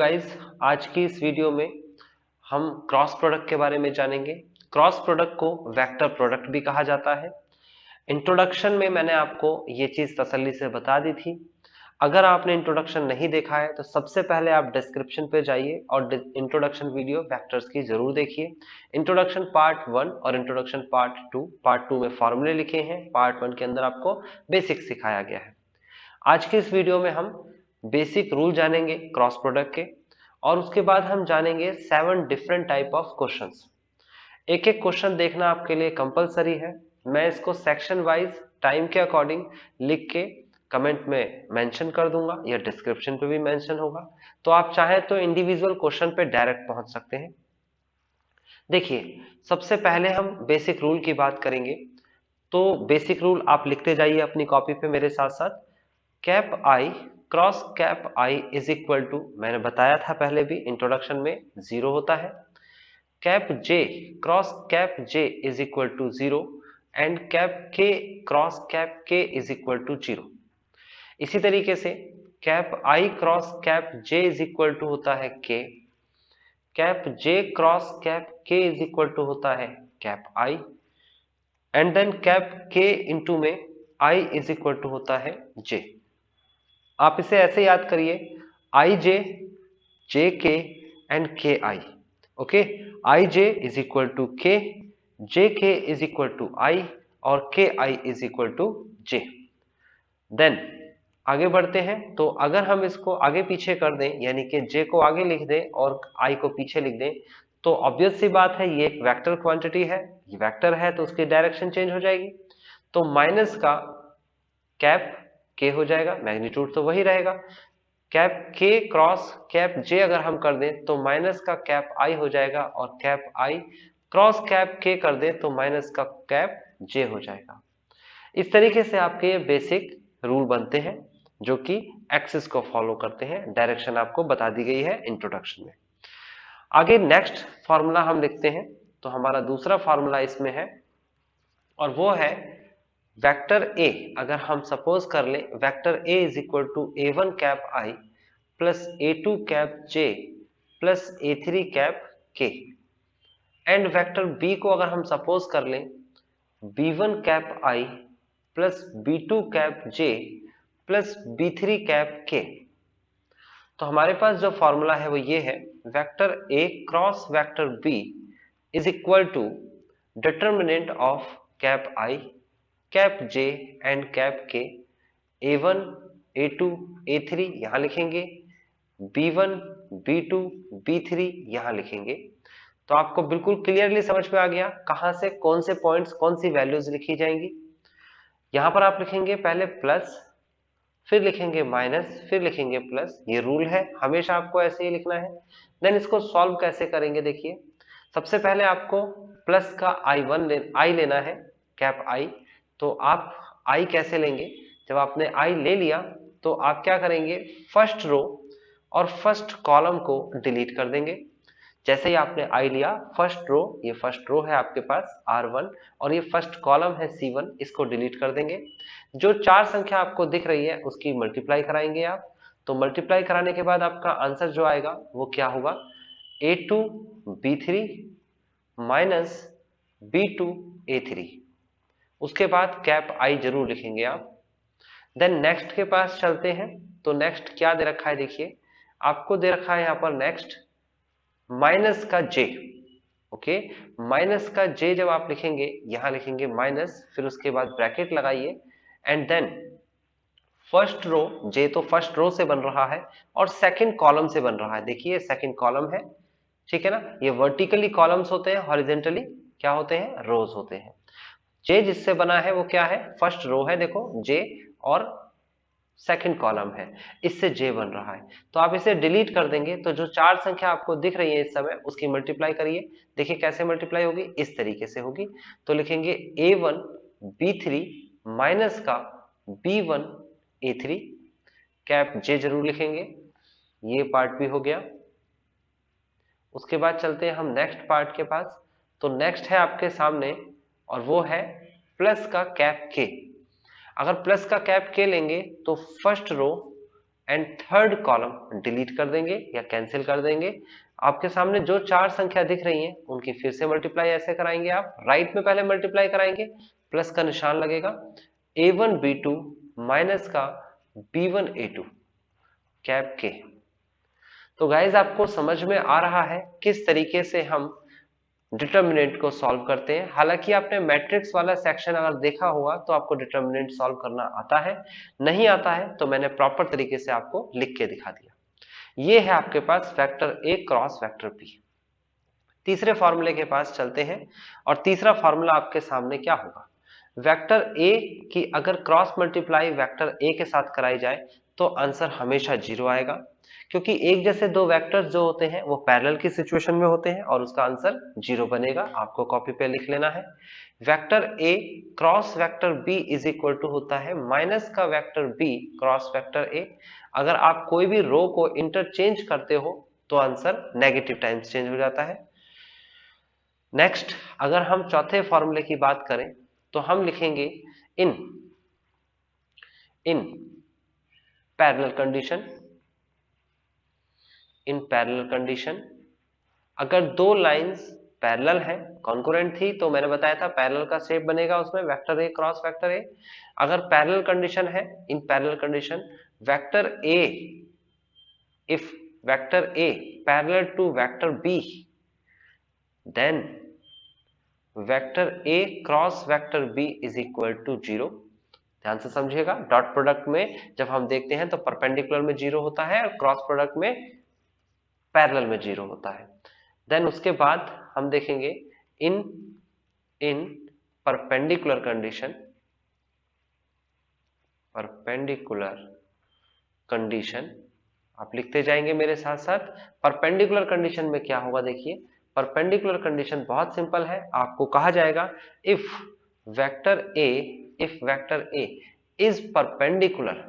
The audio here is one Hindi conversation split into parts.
गाइज, आज की इस वीडियो में हम क्रॉस प्रोडक्ट के बारे में जानेंगे। क्रॉस प्रोडक्ट को वेक्टर प्रोडक्ट भी कहा जाता है। इंट्रोडक्शन में मैंने आपको ये चीज तसल्ली से बता दी थी। अगर आपने इंट्रोडक्शन नहीं देखा है तो सबसे पहले आप डिस्क्रिप्शन पे जाइए और इंट्रोडक्शन वीडियो वेक्टर्स की जरूर देखिए। इंट्रोडक्शन पार्ट 1 और इंट्रोडक्शन पार्ट 2 में फॉर्मूले लिखे हैं। पार्ट 1 के अंदर आपको बेसिक सिखाया गया है। आज के इस वीडियो में हम बेसिक रूल जानेंगे क्रॉस प्रोडक्ट के, और उसके बाद हम जानेंगे 7 डिफरेंट टाइप ऑफ क्वेश्चंस। एक एक क्वेश्चन देखना आपके लिए कंपलसरी है। मैं इसको सेक्शन वाइज टाइम के अकॉर्डिंग लिख के कमेंट में मेंशन कर दूंगा या डिस्क्रिप्शन पे भी मेंशन होगा, तो आप चाहे तो इंडिविजुअल क्वेश्चन पे डायरेक्ट पहुंच सकते हैं। देखिए, सबसे पहले हम बेसिक रूल की बात करेंगे। तो बेसिक रूल आप लिखते जाइए अपनी कॉपी पे मेरे साथ साथ। Cap I cross cap I is equal to, मैंने बताया था पहले भी इंट्रोडक्शन में, जीरो होता है। Cap J cross cap J is equal to zero and cap K cross cap K is equal to zero. इसी तरीके से cap I cross cap J is equal to होता है K. Cap J cross cap K is equal to होता है cap I, and then cap K into में आई इज इक्वल टू होता है जे। आप इसे ऐसे याद करिए, आई जे, जे K and K I. Okay, I J is equal to K, J K is equal to I और K I is equal to J. Then आगे बढ़ते हैं। तो अगर हम इसको आगे पीछे कर दें, यानी कि जे को आगे लिख दें और आई को पीछे लिख दें, तो ऑब्वियस सी बात है ये एक वेक्टर क्वांटिटी है। ये वेक्टर है तो उसकी डायरेक्शन चेंज हो जाएगी। तो माइनस का कैप के हो जाएगा, मैग्नीट्यूड तो वही रहेगा। कैप के क्रॉस कैप जे अगर हम कर दें तो माइनस का कैप आई हो जाएगा, और कैप आई क्रॉस कैप के कर दें तो माइनस का कैप जे हो जाएगा। इस तरीके से आपके ये बेसिक रूल बनते हैं जो कि एक्सिस को फॉलो करते हैं। डायरेक्शन आपको बता दी गई है इंट्रोडक्शन में। आगे नेक्स्ट फॉर्मूला हम लिखते हैं। तो हमारा दूसरा फॉर्मूला इसमें है, और वो है वेक्टर ए। अगर हम सपोज कर लें vector A is equal to A one cap I plus A two cap J plus ए3 cap K, and vector B को अगर हम सपोज कर लें b1 cap I plus b2 cap J plus b3 cap K. तो हमारे पास जो फॉर्मूला है वो ये है, vector A cross vector B is equal to determinant of cap I cap J and cap K, a1 a2 a3 यहां लिखेंगे, b1 b2 b3 यहां लिखेंगे। तो आपको बिल्कुल क्लियरली समझ में आ गया कहां से कौन से पॉइंट्स कौन सी वैल्यूज लिखी जाएंगी। यहां पर आप लिखेंगे पहले प्लस, फिर लिखेंगे माइनस, फिर लिखेंगे प्लस। ये रूल है, हमेशा आपको ऐसे ही लिखना है। देन इसको सॉल्व कैसे करेंगे, देखिए सबसे पहले आपको प्लस का आई लेना है, कैप आई। तो आप आई कैसे लेंगे, जब आपने आई ले लिया तो आप क्या करेंगे, फर्स्ट रो और फर्स्ट कॉलम को डिलीट कर देंगे। जैसे ही आपने आई लिया, फर्स्ट रो, ये फर्स्ट रो है आपके पास R1 और ये फर्स्ट कॉलम है C1, इसको डिलीट कर देंगे। जो चार संख्या आपको दिख रही है उसकी मल्टीप्लाई कराएंगे आप। तो मल्टीप्लाई कराने के बाद आपका आंसर जो आएगा वो क्या होगा, A2 B3 minus B2 A3। उसके बाद कैप आई जरूर लिखेंगे आप। देन नेक्स्ट के पास चलते हैं। तो नेक्स्ट क्या दे रखा है, देखिए आपको दे रखा है यहाँ पर नेक्स्ट माइनस का जे। ओके, माइनस का जे जब आप लिखेंगे, यहां लिखेंगे माइनस, फिर उसके बाद ब्रैकेट लगाइए, एंड देन फर्स्ट रो, जे तो फर्स्ट रो से बन रहा है और सेकंड कॉलम से बन रहा है। देखिए सेकंड कॉलम है, ठीक है ना। ये वर्टिकली कॉलम्स होते हैं, हॉरिजेंटली क्या होते हैं, रोज होते हैं। जे जिससे बना है वो क्या है, फर्स्ट रो है, देखो जे, और सेकंड कॉलम है, इससे जे बन रहा है। तो आप इसे डिलीट कर देंगे तो जो चार संख्या आपको दिख रही है इस समय उसकी मल्टीप्लाई करिए। देखिए कैसे मल्टीप्लाई होगी, इस तरीके से होगी। तो लिखेंगे a1 b3 माइनस का b1 a3, कैप जे जरूर लिखेंगे। ये पार्ट भी हो गया। उसके बाद चलते हैं हम नेक्स्ट पार्ट के पास। तो नेक्स्ट है आपके सामने, और वो है प्लस का कैप के। अगर प्लस का कैप के लेंगे तो first row and third column delete कर देंगे या कैंसिल कर देंगे। आपके सामने जो चार संख्या दिख रही हैं उनकी फिर से मल्टीप्लाई ऐसे कराएंगे। आप राइट में पहले मल्टीप्लाई कराएंगे, प्लस का निशान लगेगा, a1 b2 माइनस का b1 a2 कैप के। तो गाइज आपको समझ में आ रहा है किस तरीके से हम डिटर्मिनेंट को सॉल्व करते हैं। हालांकि आपने मैट्रिक्स वाला सेक्शन अगर देखा होगा तो आपको डिटर्मिनेंट सॉल्व करना आता है, नहीं आता है तो मैंने प्रॉपर तरीके से आपको लिख के दिखा दिया। ये है आपके पास vector A cross vector B. तीसरे फॉर्मूले के पास चलते हैं और तीसरा फॉर्मूला आपके सामने क्या होगा, वेक्टर ए की अगर क्रॉस मल्टीप्लाई वेक्टर ए के साथ कराई जाए तो आंसर हमेशा 0 आएगा, क्योंकि एक जैसे दो वेक्टर्स जो होते हैं वो पैरेलल की सिचुएशन में होते हैं और उसका आंसर 0 बनेगा। आपको कॉपी पे लिख लेना है, vector A cross vector B is equal to होता है माइनस का vector B cross vector A. अगर आप कोई भी रो को इंटरचेंज करते हो तो आंसर नेगेटिव टाइम्स चेंज हो जाता है। नेक्स्ट, अगर हम चौथे फॉर्मूले की बात करें तो हम लिखेंगे इन पैरेलल कंडीशन, इन पैरेलल कंडीशन अगर दो लाइंस पैरेलल है, कॉन्करेंट थी तो मैंने बताया था पैरेलल का शेप बनेगा उसमें vector A cross vector A. अगर पैरेलल कंडीशन है, in parallel condition vector A, if vector A parallel to vector B then vector A cross vector B is equal to 0। ध्यान से समझिएगा, डॉट प्रोडक्ट में जब हम देखते हैं तो परपेंडिकुलर में 0 होता है और क्रॉस प्रोडक्ट में पैरेलल में 0 होता है। देन उसके बाद हम देखेंगे इन परपेंडिकुलर कंडीशन, परपेंडिकुलर कंडीशन आप लिखते जाएंगे मेरे साथ साथ। परपेंडिकुलर कंडीशन में क्या होगा, देखिए परपेंडिकुलर कंडीशन बहुत सिंपल है, आपको कहा जाएगा if vector A is perpendicular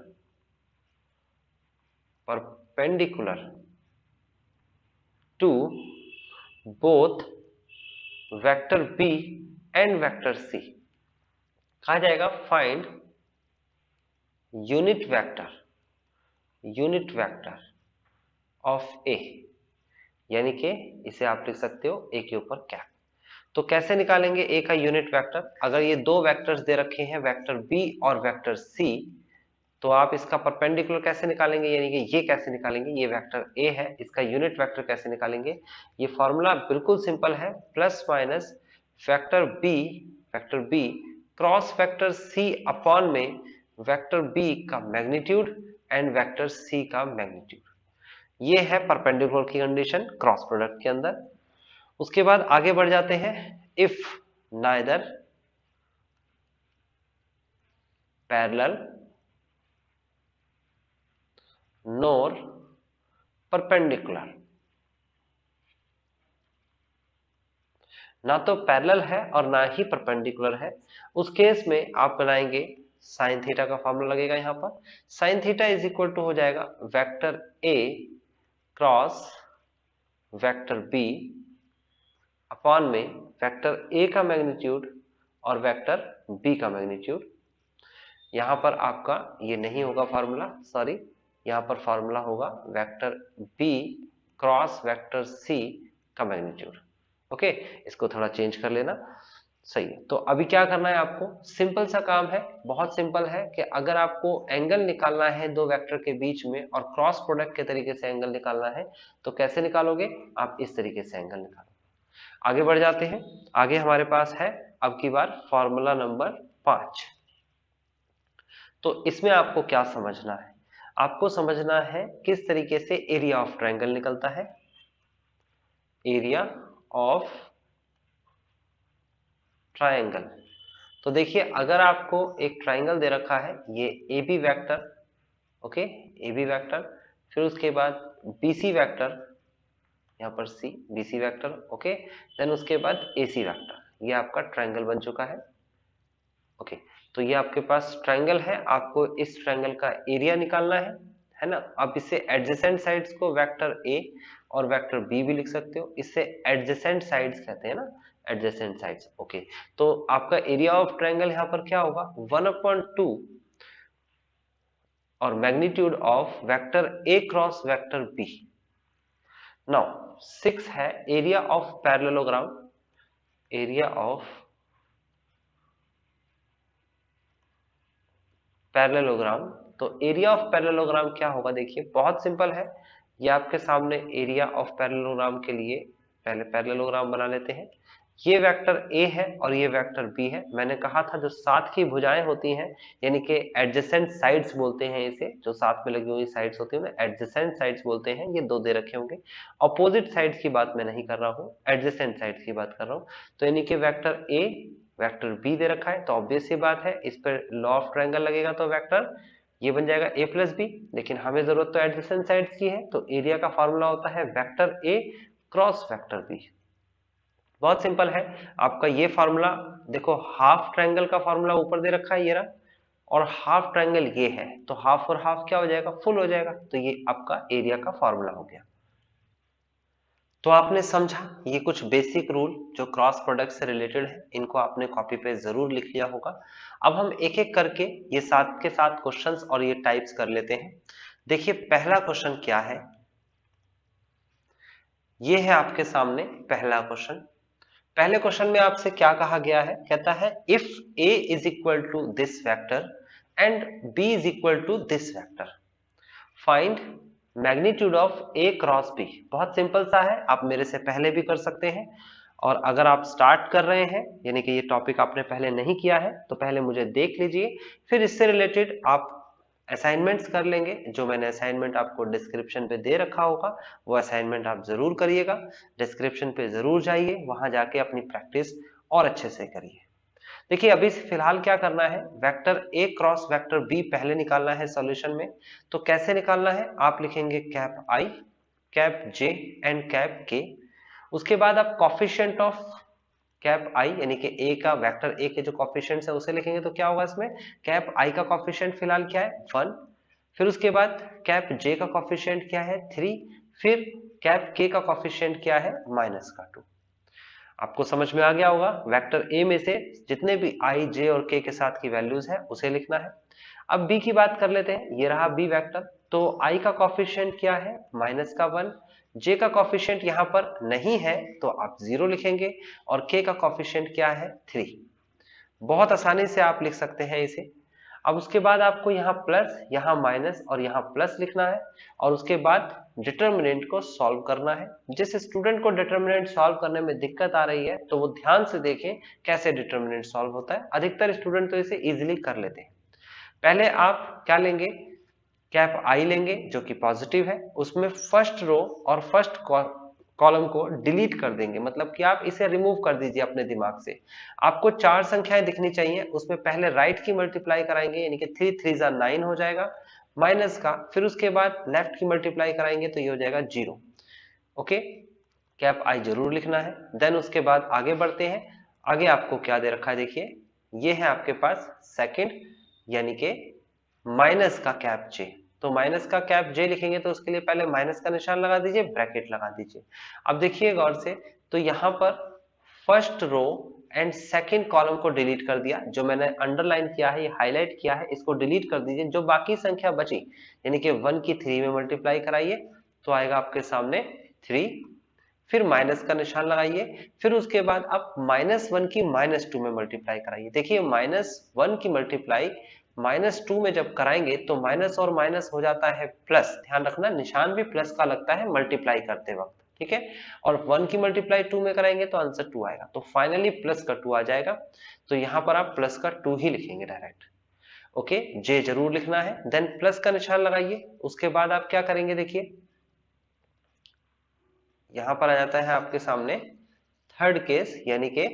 to both vector B and vector C, कहा जाएगा find unit vector of A, यानी कि इसे आप लिख सकते हो ए के ऊपर कैप। तो कैसे निकालेंगे ए का यूनिट वेक्टर, अगर ये दो वेक्टर्स दे रखे हैं वेक्टर बी और वेक्टर सी, तो आप इसका परपेंडिकुलर कैसे निकालेंगे, यानी कि ये कैसे निकालेंगे, ये वेक्टर ए है इसका यूनिट वेक्टर कैसे निकालेंगे। ये फॉर्मूला बिल्कुल सिंपल है, plus minus vector B cross vector C upon में वेक्टर बी का मैग्नीट्यूड एंड वेक्टर सी का मैग्नीट्यूड। ये है परपेंडिकुलर की कंडीशन क्रॉस प्रोडक्ट के अंदर। उसके बाद आगे बढ़ जाते हैं, if neither parallel NOR perpendicular, ना तो पैरेलल है और ना ही परपेंडिकुलर है, उस केस में आप बनाएंगे साइन थीटा का फॉर्मूला लगेगा यहाँ पर। Sine theta is equal to हो जाएगा vector A cross vector B upon में वेक्टर ए का मैग्नीट्यूड और वेक्टर बी का मैग्नीट्यूड। यहां पर आपका ये नहीं होगा फॉर्मूला, सॉरी, यहां पर फॉर्मूला होगा vector B cross vector C का मैग्नीट्यूड। ओके, इसको थोड़ा चेंज कर लेना, सही है। तो अभी क्या करना है आपको, सिंपल सा काम है, बहुत सिंपल है कि अगर आपको एंगल निकालना है दो वेक्टर के बीच में और क्रॉस प्रोडक्ट के तरीके से एंगल निकालना है तो कैसे निकालोगे, आप इस तरीके से एंगल निकालोगे। आगे बढ़ जाते हैं, आगे हमारे पास है अब की बार फॉर्मूला नंबर 5। तो इसमें आपको क्या समझना है, आपको समझना है किस तरीके से एरिया ऑफ ट्रायंगल निकलता है। एरिया ऑफ ट्रायंगल, तो देखिए अगर आपको एक ट्रायंगल दे रखा है, ये A B vector, okay, A B vector, फिर उसके बाद बी सी वैक्टर, यहाँ पर C B C vector, okay, then उसके बाद ए सी वैक्टर, ये आपका ट्रायंगल बन चुका है। ओके, तो ये आपके पास ट्रायंगल है, आपको इस ट्रायंगल का एरिया निकालना है ना। आप इससे एडजेसेंट साइड्स को वेक्टर ए और वेक्टर बी भी लिख सकते हो, इससे एडजेसेंट साइड्स कहते हैं ना, एडजेसेंट साइड्स। ओके, तो आपका एरिया ऑफ ट्रायंगल यहाँ पर क्या होगा, 1/2 और magnitude of vector A cross vector B. Now 6 है area of parallelogram. Area of parallelogram, तो एरिया ऑफ पैरेललोग्राम क्या होगा, देखिए बहुत सिंपल है। ये आपके सामने एरिया ऑफ पैरेललोग्राम के लिए पहले पैरेललोग्राम बना लेते हैं। ये वेक्टर ए है और ये वेक्टर बी है। मैंने कहा था जो साथ की भुजाएं होती हैं, यानी कि एडजेसेंट साइड्स बोलते हैं इसे, जो साथ में लगी हुई साइड्स होती है ना, एडजेसेंट साइड्स बोलते हैं। ये 2 दे रखे होंगे। अपोजिट साइड्स की बात मैं नहीं कर रहा हूँ, एडजेसेंट साइड्स की बात कर रहा हूँ। तो यानी कि वेक्टर ए वेक्टर बी दे रखा है, तो ऑब्वियस सी बात है इस पर लॉ ऑफ ट्रायंगल लगेगा, तो वेक्टर ये बन जाएगा ए प्लस बी। लेकिन हमें जरूरत तो एडजेसेंट साइड्स की है, तो एरिया का फॉर्मूला होता है vector A cross vector B. बहुत सिंपल है आपका ये फॉर्मूला। देखो हाफ ट्रायंगल का फॉर्मूला ऊपर दे रखा है ये रहा, और हाफ ट्रायंगल ये है, तो हाफ और हाफ क्या हो जाएगा, फुल हो जाएगा। तो ये आपका एरिया का फॉर्मूला हो गया। तो आपने समझा ये कुछ बेसिक रूल जो क्रॉस प्रोडक्ट से रिलेटेड है, इनको आपने कॉपी पे जरूर लिख लिया होगा। अब हम एक एक करके ये साथ के साथ क्वेश्चंस और ये टाइप्स कर लेते हैं। देखिए पहला क्वेश्चन क्या है, ये है आपके सामने पहला क्वेश्चन। पहले क्वेश्चन में आपसे क्या कहा गया है, कहता है if a is equal to this vector and b is equal to this vector, find magnitude of a cross b। बहुत सिंपल सा है, आप मेरे से पहले भी कर सकते हैं। और अगर आप स्टार्ट कर रहे हैं, यानी कि ये टॉपिक आपने पहले नहीं किया है, तो पहले मुझे देख लीजिए, फिर इससे रिलेटेड आप असाइनमेंट्स कर लेंगे। जो मैंने असाइनमेंट आपको डिस्क्रिप्शन पे दे रखा होगा, वो असाइनमेंट आप जरूर करिएगा। डिस्क्रिप्शन पे जरूर जाइए, वहां जाके अपनी प्रैक्टिस और अच्छे से करिए। देखिए अभी फिलहाल क्या करना है, vector A cross vector B पहले निकालना है सॉल्यूशन में। तो कैसे निकालना है, आप लिखेंगे cap I, cap J and cap के। उसके बाद आप कॉफिशिएंट ऑफ कैप आई, यानी कि ए का वेक्टर ए के जो कॉफिशिएंट्स है उसे लिखेंगे। तो क्या होगा इसमें, कैप आई का कॉफिशिएंट फिलहाल क्या है 1, फिर उसके बाद कैप जे का कॉफिशिएंट क्या है 3, फिर कैप के का कॉफिशिएंट क्या है -2। आपको समझ में आ गया होगा। वेक्टर ए में से जितने भी आई जे और के साथ की वैल्यूज है उसे लिखना है। अब बी की बात कर लेते हैं, ये रहा बी वेक्टर। तो आई का कॉफिशिएंट क्या है -1, जे का कॉफिशिएंट यहाँ पर नहीं है तो आप 0 लिखेंगे, और के का कॉफिशिएंट क्या है 3। बहुत आसानी से आप लिख सकते हैं इसे। अब उसके बाद आपको यहाँ प्लस, यहाँ माइनस और यहाँ प्लस लिखना है, और उसके बाद डिटर्मिनेंट को सॉल्व करना है। जिस स्टूडेंट को डिटर्मिनेंट सॉल्व करने में दिक्कत आ रही है, तो वो ध्यान से देखें कैसे डिटर्मिनेंट सॉल्व होता है। अधिकतर स्टूडेंट तो इसे इजीली कर लेते हैं। पहले आप क्या लेंगे, कैप आई लेंगे जो कि पॉजिटिव है, उसमें फर्स्ट रो और फर्स्ट कॉलम को डिलीट कर देंगे, मतलब कि आप इसे रिमूव कर दीजिए अपने दिमाग से। आपको 4 संख्याएं दिखनी चाहिए, उसमें पहले राइट की मल्टीप्लाई कराएंगे, यानी कि 3 3 9 हो जाएगा माइनस का, फिर उसके बाद लेफ्ट की मल्टीप्लाई कराएंगे तो ये हो जाएगा 0। ओके, कैप आई जरूर लिखना है। देन उसके बाद आगे बढ़ते हैं। आगे आपको क्या दे रखा है, देखिए ये है आपके पास सेकंड, यानी कि माइनस का कैप जे। तो माइनस का कैप जे लिखेंगे तो उसके लिए पहले माइनस का निशान लगा दीजिए, ब्रैकेट लगा दीजिए। अब देखिए गौर से, तो यहाँ पर first row and second column को डिलीट कर दिया। जो मैंने अंडरलाइन किया है, ये हाईलाइट किया है, इसको डिलीट कर दीजिए। जो बाकी संख्या बची, यानी कि 1 की 3 में मल्टीप्लाई कराइए तो आएगा आपके सामने 3, फिर माइनस का निशान लगाइए, फिर उसके बाद आप -1 की -2 में मल्टीप्लाई कराइए। देखिए -1 की मल्टीप्लाई -2 में जब कराएंगे तो माइनस और माइनस हो जाता है प्लस। ध्यान रखना निशान भी प्लस का लगता है मल्टीप्लाई करते वक्त, ठीक है। और 1 की मल्टीप्लाई 2 में कराएंगे तो आंसर 2 आएगा, तो फाइनली प्लस का 2 आ जाएगा। तो यहाँ पर आप प्लस का 2 ही लिखेंगे डायरेक्ट। ओके, जे जरूर लिखना है, देन प्लस का निशान लगाइए। उसके बाद आप क्या करेंगे, देखिए यहां पर आ जाता है आपके सामने थर्ड केस, यानी कि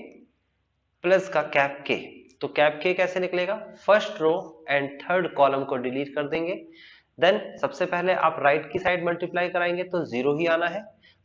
प्लस का कैप के। तो कैप के कैसे निकलेगा, first row and third column को डिलीट कर देंगे। देन सबसे पहले आप राइट की साइड मल्टीप्लाई कराएंगे तो 0 ही आना है,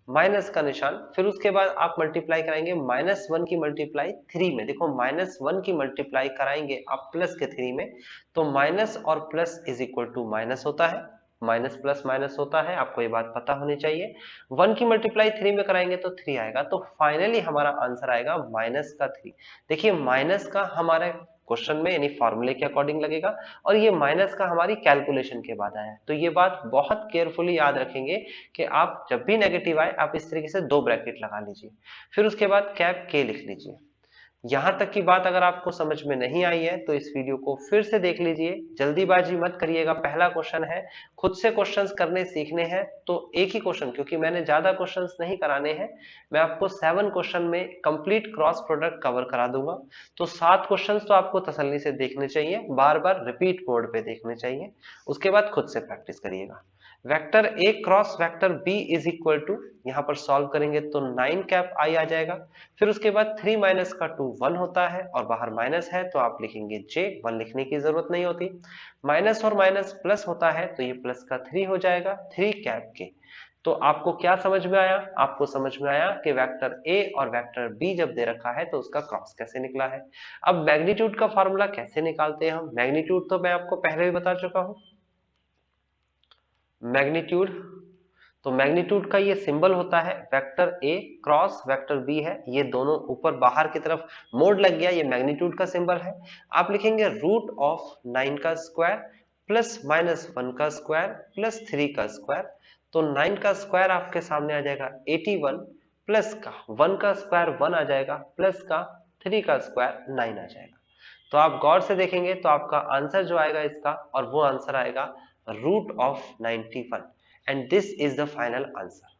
माइनस का निशान। फिर उसके बाद आप मल्टीप्लाई कराएंगे -1 की मल्टीप्लाई 3 में। देखो -1 की मल्टीप्लाई कराएंगे आप प्लस के 3 में, तो माइनस और plus is equal to minus होता है, माइनस प्लस माइनस होता है, आपको ये बात पता होनी चाहिए। 1 की मल्टीप्लाई 3 में कराएंगे तो 3 आएगा, तो फाइनली हमारा आंसर आएगा -3। देखिए माइनस का हमारे क्वेश्चन में यानी फॉर्मूले के अकॉर्डिंग लगेगा, और ये माइनस का हमारी कैलकुलेशन के बाद आया है। तो ये बात बहुत केयरफुली याद रखेंगे कि आप जब भी नेगेटिव आए आप इस तरीके से 2 ब्रैकेट लगा लीजिए, फिर उसके बाद कैप के लिख लीजिए। यहां तक की बात अगर आपको समझ में नहीं आई है तो इस वीडियो को फिर से देख लीजिए, जल्दीबाजी मत करिएगा। पहला क्वेश्चन है, खुद से क्वेश्चंस करने सीखने हैं तो एक ही क्वेश्चन, क्योंकि मैंने ज्यादा क्वेश्चंस नहीं कराने हैं, मैं आपको 7 क्वेश्चन में कंप्लीट क्रॉस प्रोडक्ट कवर करा दूंगा। तो 7 क्वेश्चंस तो आपको तसल्ली से देखने चाहिए, बार बार रिपीट मोड पे देखने चाहिए, उसके बाद खुद से प्रैक्टिस करिएगा। Vector A cross vector B is equal to, यहां पर सॉल्व करेंगे तो 9 कैप आई आ जाएगा। फिर उसके बाद 3 माइनस का 2 1 होता है, और बाहर माइनस है तो आप लिखेंगे जे, 1 लिखने की जरूरत नहीं होती। माइनस और माइनस प्लस होता है तो ये प्लस का 3 हो जाएगा, 3 कैप के। तो आपको क्या समझ में आया? आपको समझ में आया कि वेक्टर ए और वेक्टर बी जब दे रखा है तो उसका क्रॉस कैसे निकला है। अब मैग्नीट्यूड का फॉर्मूला कैसे निकालते हैं हम? मैग्नीट्यूड तो मैं आपको पहले भी बता चुका हूं। मैग्नीट्यूड, तो मैग्नीट्यूड का ये सिंबल होता है vector A cross vector B है, ये दोनों ऊपर बाहर की तरफ मोड़ लग गया, ये मैग्नीट्यूड का सिंबल है। आप लिखेंगे रूट ऑफ 9 का स्क्वायर प्लस माइनस 1 का स्क्वायर प्लस 3 का स्क्वायर। तो 9 का स्क्वायर आपके सामने आ जाएगा 81, प्लस का 1 का स्क्वायर 1 आ जाएगा, प्लस का 3 का स्क्वायर 9 आ जाएगा। तो आप गौर से देखेंगे तो आपका आंसर जो आएगा इसका, और वो आंसर आएगा root of 91, and this is the final answer.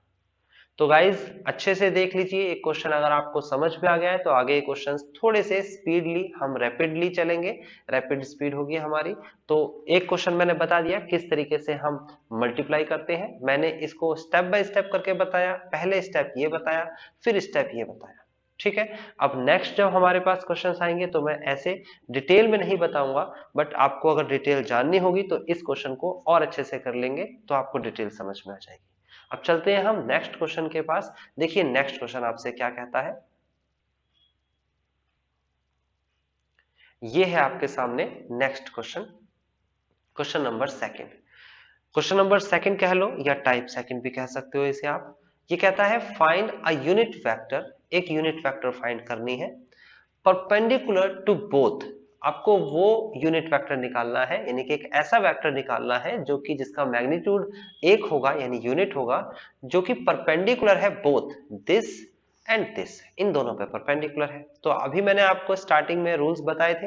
तो गाइज अच्छे से देख लीजिए, एक क्वेश्चन अगर आपको समझ में आ गया है तो आगे क्वेश्चन थोड़े से स्पीडली हम रैपिडली चलेंगे, रैपिड स्पीड होगी हमारी। तो एक क्वेश्चन मैंने बता दिया किस तरीके से हम मल्टीप्लाई करते हैं, मैंने इसको स्टेप बाय स्टेप करके बताया, पहले स्टेप ये बताया फिर स्टेप ये बताया, ठीक है। अब नेक्स्ट जब हमारे पास क्वेश्चंस आएंगे तो मैं ऐसे डिटेल में नहीं बताऊंगा, बट आपको अगर डिटेल जाननी होगी तो इस क्वेश्चन को और अच्छे से कर लेंगे तो आपको डिटेल समझ में आ जाएगी। अब चलते हैं हम नेक्स्ट क्वेश्चन के पास। देखिए नेक्स्ट क्वेश्चन आपसे क्या कहता है, ये है आपके सामने next question, question number second. Question number second कह लो या टाइप सेकंड भी कह सकते हो इसे आप। ये कहता है फाइंड अ यूनिट वेक्टर, एक यूनिट वेक्टर फाइंड करनी है परपेंडिकुलर टू बोथ। आपको वो यूनिट वेक्टर निकालना है, यानी कि एक ऐसा वेक्टर निकालना है जो कि जिसका मैग्नीट्यूड एक होगा यानी यूनिट होगा, जो कि परपेंडिकुलर है बोथ दिस एंड दिस, इन दोनों पे परपेंडिकुलर है। तो अभी मैंने आपको स्टार्टिंग में रूल्स बताए थे,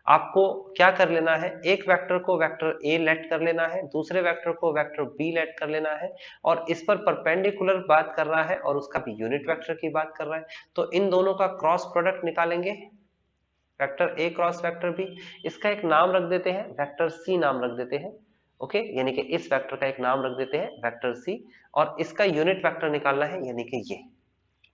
आपको क्या कर लेना है, एक वेक्टर को वेक्टर ए लेट कर लेना है, दूसरे वेक्टर को वेक्टर बी लेट कर लेना है, और इस पर परपेंडिकुलर बात कर रहा है और उसका भी यूनिट वेक्टर की बात कर रहा है। तो इन दोनों का क्रॉस प्रोडक्ट निकालेंगे, vector A cross vector B. इसका एक नाम रख देते हैं, वेक्टर सी नाम रख देते हैं, ओके, यानी कि इस वेक्टर का एक नाम रख देते हैं वेक्टर सी, और इसका यूनिट वेक्टर निकालना है यानी कि ये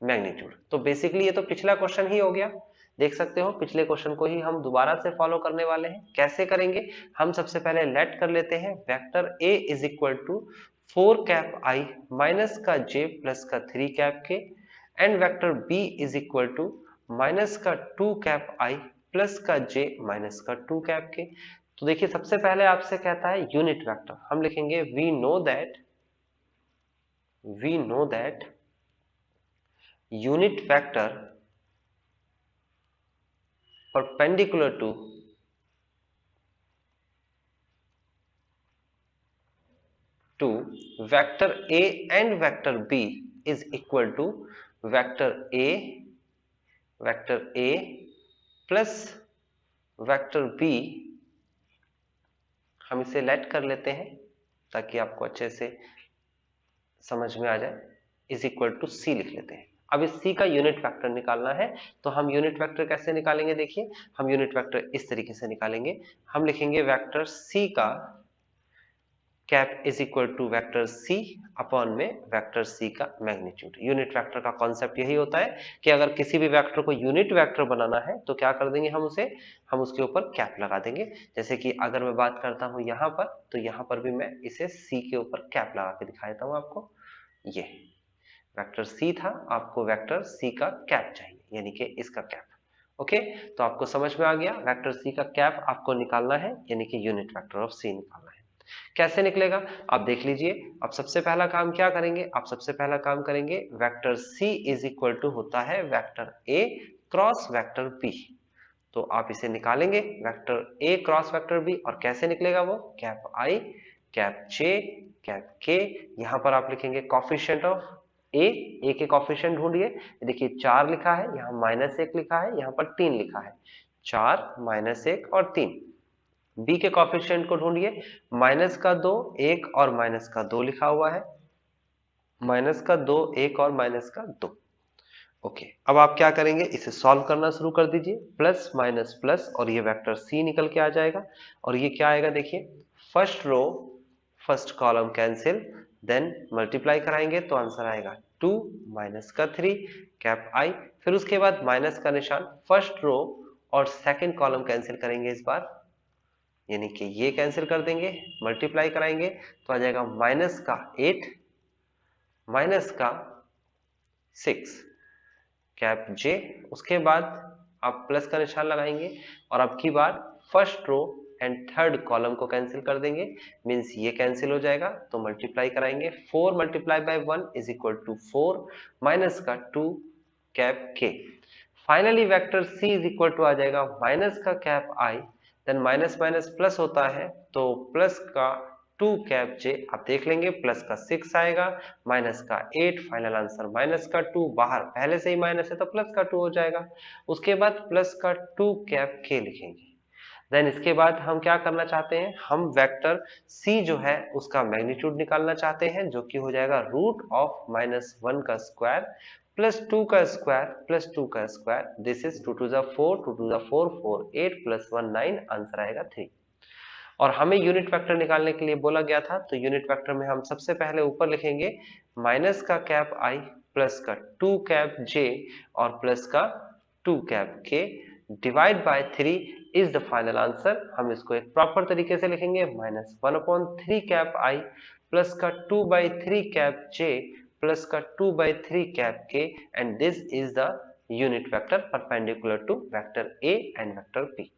मैग्नीट्यूड। तो बेसिकली ये तो पिछला क्वेश्चन ही हो गया, देख सकते हो पिछले क्वेश्चन को ही हम दोबारा से फॉलो करने वाले हैं। कैसे करेंगे, हम सबसे पहले लेट कर लेते हैं vector a is equal to 4 cap I minus का j प्लस का 3 cap K, and vector b is equal to minus का 2 कैप आई प्लस का j माइनस का 2 कैप के। तो देखिए सबसे पहले आपसे कहता है यूनिट वेक्टर, हम लिखेंगे we know that unit vector perpendicular to vector A and vector B is equal to vector A plus vector B, हम इसे लेट कर लेते हैं ताकि आपको अच्छे से समझ में आ जाए, इज इक्वल टू सी लिख लेते हैं। अब इस सी का यूनिट वेक्टर निकालना है, तो हम यूनिट वेक्टर कैसे निकालेंगे, देखिए हम यूनिट वेक्टर इस तरीके से निकालेंगे, हम लिखेंगे वेक्टर सी का cap is equal to vector C upon में वेक्टर सी का मैग्नीट्यूड। यूनिट वेक्टर का कॉन्सेप्ट यही होता है कि अगर किसी भी वेक्टर को यूनिट वेक्टर बनाना है तो क्या कर देंगे, हम उसके ऊपर कैप लगा देंगे। जैसे कि अगर मैं बात करता हूं यहाँ पर, तो यहाँ पर भी मैं इसे सी के ऊपर कैप लगा के दिखा देता हूँ आपको। ये वेक्टर सी था, आपको वेक्टर सी का कैप चाहिए यानी कि इसका कैप, ओके। तो आपको समझ में आ गया, वेक्टर सी का कैप आपको निकालना है यानी कि यूनिट वेक्टर ऑफ सी निकालना है। कैसे निकलेगा आप देख लीजिए। अब सबसे पहला काम क्या करेंगे, आप सबसे पहला काम करेंगे vector C is equal to होता है vector A cross vector B. तो आप इसे निकालेंगे vector A cross vector B, और कैसे निकलेगा वो, cap I cap J cap K. यहाँ पर आप लिखेंगे कॉफिशिएंट ऑफ ए के कॉफिशिएंट ढूंढिए। देखिए 4 लिखा है, यहाँ -1 लिखा है, यहाँ पर 3 लिखा है, 4 -1 और 3। बी के कॉफिशिएंट को ढूंढिए, -2 1 और -2 लिखा हुआ है, -2 1 और -2। ओके, अब आप क्या करेंगे, इसे सॉल्व करना शुरू कर दीजिए, प्लस माइनस प्लस, और ये वेक्टर सी निकल के आ जाएगा। और ये क्या आएगा, देखिए first row first column cancel, then multiply कराएंगे तो आंसर आएगा 2 -3 कैप आई। फिर उसके बाद माइनस का निशान, फर्स्ट रो और सेकंड कॉलम कैंसिल करेंगे इस बार, यानी कि ये कैंसिल कर देंगे, मल्टीप्लाई कराएंगे तो आ जाएगा -8 -6 कैप जे। उसके बाद आप प्लस का निशान लगाएंगे और अब की बार first row and third column को कैंसिल कर देंगे, मींस ये कैंसिल हो जाएगा तो मल्टीप्लाई कराएंगे, 4 multiply by 1 is equal to 4 minus का 2 cap K. Finally vector C is equal to आ जाएगा माइनस का cap I, then minus minus plus होता है तो प्लस का 2 कैप जे, आप देख लेंगे प्लस का 6 आएगा, माइनस का 8, फाइनल आंसर माइनस का 2, बाहर पहले से ही माइनस है तो प्लस का 2 हो जाएगा। उसके बाद प्लस का 2 कैप के लिखेंगे। देन इसके बाद हम क्या करना चाहते हैं, हम वेक्टर सी जो है उसका मैग्नीट्यूड निकालना चाहते हैं, जो कि हो जाएगा √(-1) का स्क्वायर प्लस 2 का स्क्वायर प्लस 2 का square, this is 2 to the 4 2 to the 4 4 8 plus 1 9, answer आएगा 3। और हमें यूनिट वेक्टर निकालने के लिए बोला गया था, तो यूनिट वेक्टर में हम सबसे पहले ऊपर लिखेंगे माइनस का कैप आई प्लस का 2 कैप जे और प्लस का 2 कैप के divide by 3 is the final answer. हम इसको एक प्रॉपर तरीके से लिखेंगे, -1/3 कैप आई प्लस का 2/3 कैप जे प्लस का 2/3 cap K, and this is the unit vector perpendicular to vector A and vector B.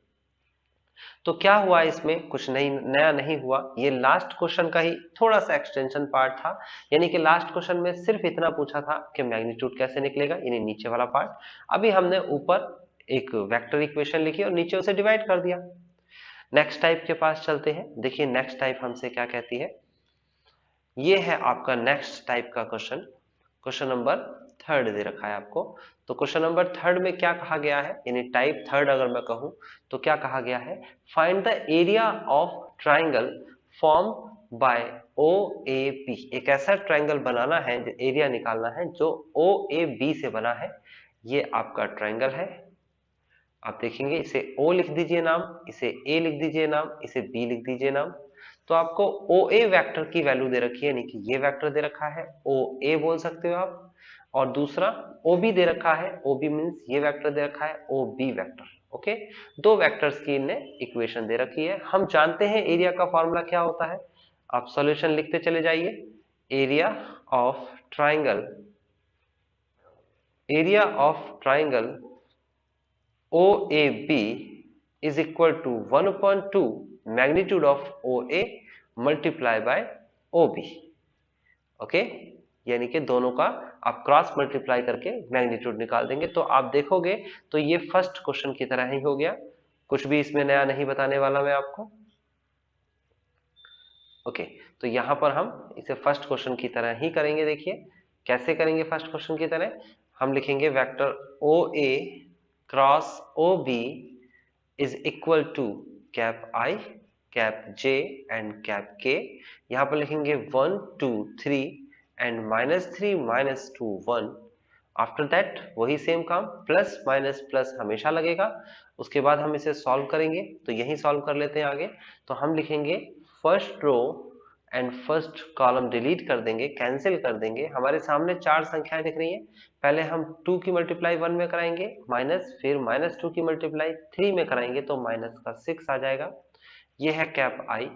तो क्या हुआ, इसमें कुछ नहीं नया नहीं हुआ, ये लास्ट क्वेश्चन का ही थोड़ा सा एक्सटेंशन पार्ट था। यानी कि लास्ट क्वेश्चन में सिर्फ इतना पूछा था कि मैग्नीट्यूड कैसे निकलेगा, यानी नीचे वाला पार्ट। अभी हमने ऊपर एक वेक्टर इक्वेशन लिखी और नीचे उसे डिवाइड कर दिया। नेक्स्ट टाइप के पास चलते हैं। देखिए नेक्स्ट टाइप हमसे क्या कहती है, ये है आपका नेक्स्ट टाइप का क्वेश्चन, क्वेश्चन नंबर 3 दे रखा है आपको। तो क्वेश्चन नंबर 3 में क्या कहा गया है, यानी टाइप 3 अगर मैं कहूं तो क्या कहा गया है, find the area of triangle form by O A B. एक ऐसा ट्राइंगल बनाना है, एरिया निकालना है जो ओ ए बी से बना है। ये आपका ट्राइंगल है, आप देखेंगे इसे O लिख दीजिए नाम, इसे A लिख दीजिए नाम, इसे B लिख दीजिए नाम। तो आपको OA वेक्टर की वैल्यू दे रखी है, यानी कि ये वेक्टर दे रखा है, OA बोल सकते हो आप, और दूसरा OB दे रखा है, OB मींस ये वेक्टर दे रखा है OB वेक्टर। ओके, दो वेक्टर्स की इन्हें इक्वेशन दे रखी है। हम जानते हैं एरिया का फॉर्मूला क्या होता है, आप सॉल्यूशन लिखते चले जाइए। Area of triangle, area of triangle OAB is equal to 1/2 magnitude of OA multiply by OB। Okay, यानी कि दोनों का आप क्रॉस मल्टीप्लाई करके मैग्नीट्यूड निकाल देंगे। तो आप देखोगे तो ये फर्स्ट क्वेश्चन की तरह ही हो गया, कुछ भी इसमें नया नहीं बताने वाला मैं आपको। ओके, तो यहां पर हम इसे फर्स्ट क्वेश्चन की तरह ही करेंगे। देखिए कैसे करेंगे, फर्स्ट क्वेश्चन की तरह हम लिखेंगे vector OA cross OB is equal to cap I, cap J and cap K। यहाँ पर लिखेंगे 1 2 3 एंड -3 -2 1। आफ्टर दैट वही सेम काम, प्लस माइनस प्लस हमेशा लगेगा। उसके बाद हम इसे सॉल्व करेंगे, तो यही सॉल्व कर लेते हैं आगे। तो हम लिखेंगे first row and first column delete कर देंगे, कैंसिल कर देंगे। हमारे सामने 4 संख्याएं दिख रही हैं, पहले हम 2 की मल्टीप्लाई 1 में कराएंगे माइनस, फिर -2 की मल्टीप्लाई 3 में कराएंगे तो माइनस का 6 आ जाएगा। ये है कैप आई।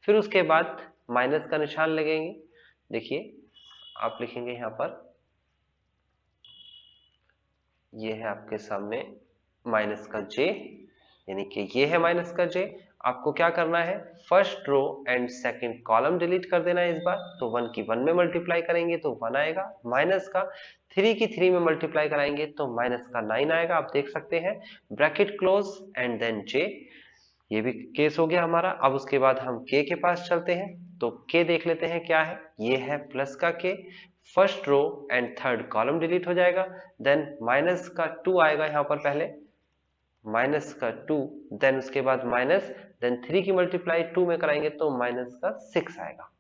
फिर उसके बाद माइनस का निशान लगेंगे, देखिए आप लिखेंगे यहाँ पर, ये है आपके सामने माइनस का जे, यानी कि ये है माइनस का जे, आपको क्या करना है, first row and second column delete कर देना है इस बार। तो 1 की 1 में मल्टीप्लाई करेंगे तो 1 आएगा, माइनस का 3 की 3 में मल्टीप्लाई कराएंगे तो माइनस का 9 आएगा। आप देख सकते हैं, bracket close and then j, ये भी केस हो गया हमारा। अब उसके बाद हम k के पास चलते हैं, तो k देख लेते हैं क्या है, ये है प्लस का k, first row and third column delete हो जाएगा, देन माइनस का 2 आएगा यहाँ पर पहले, माइनस का 2, देन उसके बाद माइनस, देन 3 की मल्टीप्लाई 2 में कराएंगे तो माइनस का 6 आएगा।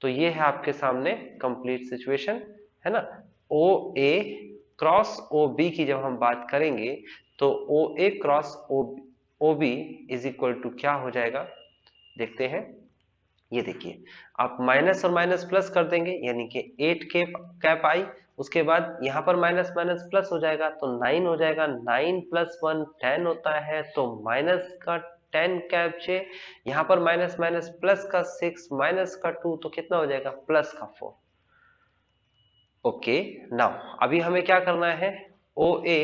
तो ये है आपके सामने कंप्लीट सिचुएशन, है ना। ओ ए क्रॉस ओ बी की जब हम बात करेंगे तो O A cross O B is equal to क्या हो जाएगा, देखते हैं। ये देखिए, आप माइनस और माइनस प्लस कर देंगे, यानी कि 8 कैप आई, उसके बाद यहाँ पर माइनस माइनस प्लस हो जाएगा तो 9 हो जाएगा, 9 प्लस 1 10 होता है, तो माइनस का 10 कैप जे, यहाँ पर माइनस माइनस प्लस का 6 माइनस का 2, तो कितना हो जाएगा, प्लस का 4। ओके, नाउ अभी हमें क्या करना है, ओ ए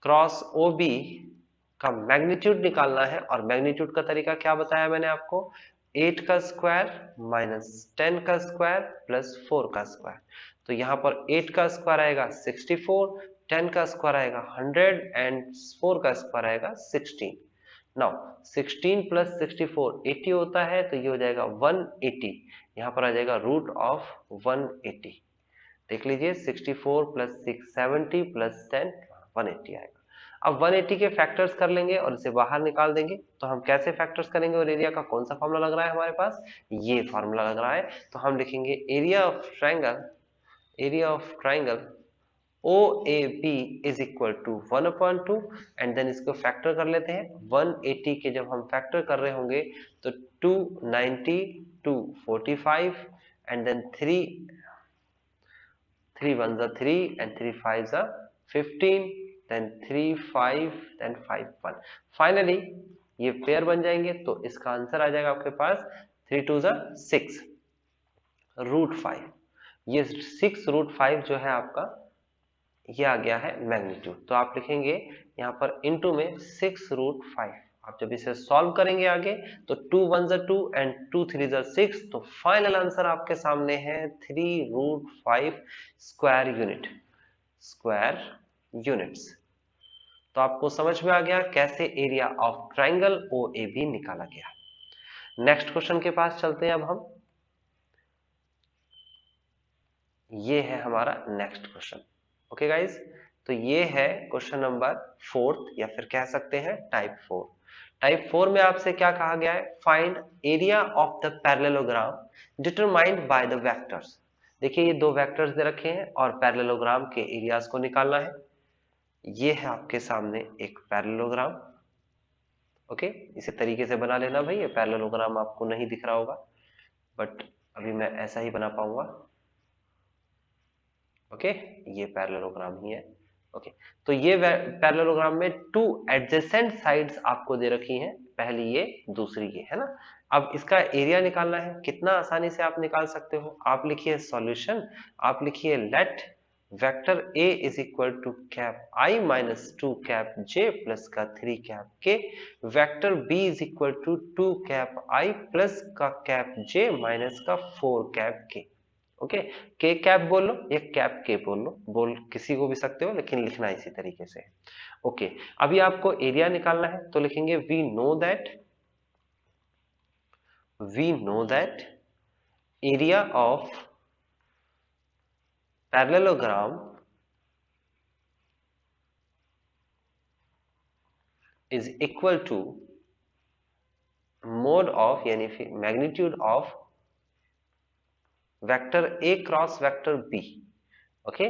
क्रॉस ओ बी का मैग्नीट्यूड निकालना है, और मैग्नीट्यूड का तरीका क्या बताया मैंने आपको, 8 का स्क्वायर माइनस 10 का स्क्वायर प्लस 4 का स्क्वायर। तो यहाँ पर 8 का स्क्वायर आएगा 64, 10 का स्क्वायर आएगा 100 एंड 4 का स्क्वायर आएगा 16। नाउ 16 प्लस 64 80 होता है, तो ये हो जाएगा 180, यहाँ पर आ जाएगा रूट ऑफ 180। देख लीजिए, 64 प्लस 6 70 प्लस 10 180 आएगा। अब 180 के फैक्टर्स कर लेंगे और इसे बाहर निकाल देंगे। तो हम कैसे फैक्टर्स करेंगे, और एरिया का कौन सा फॉर्मूला लग रहा है हमारे पास, ये फॉर्मूला लग रहा है। तो हम लिखेंगे area of triangle OAB is equal to 1/2 and then इसको फैक्टर कर लेते हैं। 180 के जब हम फैक्टर कर रहे होंगे तो 290 245 and then 3 1s are 3 and 3 5s are 15, then 3 5 then 5 1। Finally ये पेयर बन जाएंगे, तो इसका आंसर आ जाएगा आपके पास 3 2s are 6 रूट 5। ये 6 रूट 5 जो है आपका, ये आ गया है मैग्नीट्यूड। तो आप लिखेंगे यहाँ पर इनटू में 6 रूट 5। आप जब इसे सॉल्व करेंगे आगे तो 2 1s are 2 and 2 3s are 6, तो फाइनल आंसर आपके सामने है 3 रूट 5 स्क्वायर यूनिट्स। तो आपको समझ में आ गया कैसे एरिया ऑफ ट्राइंगल OAB निकाला गया। नेक्स्ट क्वेश्चन के पास चलते हैं अब हम। ये है हमारा नेक्स्ट क्वेश्चन। ओके गाइज, तो ये है क्वेश्चन नंबर 4 या फिर कह सकते हैं टाइप 4। टाइप 4 में आपसे क्या कहा गया है, find area of the parallelogram determined by the vectors. देखिए, ये दो वेक्टर्स दे रखे हैं और पैरेललोग्राम के एरियाज को निकालना है। ये है आपके सामने एक पैरेललोग्राम। ओके, इसी तरीके से बना लेना भाई, ये पैरेललोग्राम आपको नहीं दिख रहा होगा, बट अभी मैं ऐसा ही बना पाऊंगा। ओके, ये पैरेललोग्राम ही है। ओके, तो ये पैरेललोग्राम में 2 एडजेसेंट साइड्स आपको दे रखी हैं, पहली ये दूसरी ये, है ना। अब इसका एरिया निकालना है, कितना आसानी से आप निकाल सकते हो। आप लिखिए सॉल्यूशन, आप लिखिए let vector A is equal to cap I minus 2 cap J plus का 3 cap K, vector B is equal to 2 cap I plus का कैप J माइनस का 4 cap K। Okay, K cap बोल लो या कैप के बोल लो, बोल किसी को भी सकते हो, लेकिन लिखना इसी तरीके से। ओके, अभी आपको एरिया निकालना है, तो लिखेंगे we know that area of parallelogram is equal to mod of, यानी फिर magnitude of vector A cross vector B। Okay,